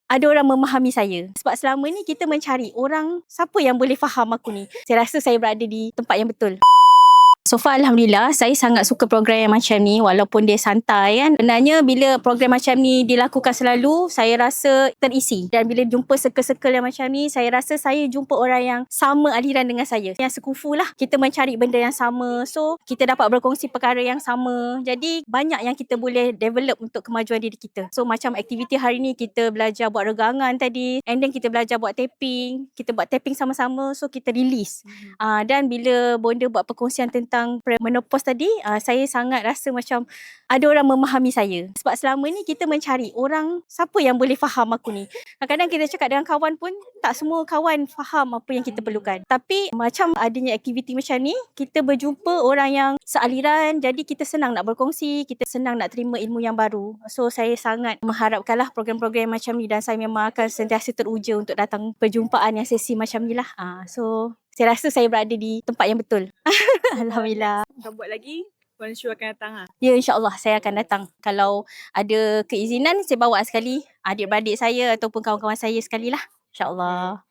ada orang memahami saya. Sebab selama ni kita mencari orang siapa yang boleh faham aku ni. Saya rasa saya berada di tempat yang betul. So far Alhamdulillah, saya sangat suka program yang macam ni walaupun dia santai kan. Sebenarnya bila program macam ni dilakukan selalu, saya rasa terisi. Dan bila jumpa circle-circle yang macam ni, saya rasa saya jumpa orang yang sama aliran dengan saya. Yang sekufu lah. Kita mencari benda yang sama. So, kita dapat berkongsi perkara yang sama. Jadi, banyak yang kita boleh develop untuk kemajuan diri kita. So, macam aktiviti hari ni, kita belajar buat regangan tadi. And then kita belajar buat tapping. Kita buat tapping sama-sama. So, kita release. Dan bila Bonda buat perkongsian tentang menopause tadi, saya sangat rasa macam ada orang memahami saya. Sebab selama ni kita mencari orang siapa yang boleh faham aku ni. Kadang-kadang kita cakap dengan kawan pun tak semua kawan faham apa yang kita perlukan. Tapi macam adanya aktiviti macam ni, kita berjumpa orang yang sealiran, jadi kita senang nak berkongsi, kita senang nak terima ilmu yang baru. So saya sangat mengharapkanlah program-program macam ni dan saya memang akan sentiasa teruja untuk datang perjumpaan yang sesi macam ni lah. So saya rasa saya berada di tempat yang betul. Alhamdulillah. Kalau buat lagi, Puan Shu akan datang lah. Ya, insyaAllah saya akan datang. Kalau ada keizinan, saya bawa sekali adik-beradik saya ataupun kawan-kawan saya sekali lah. InsyaAllah.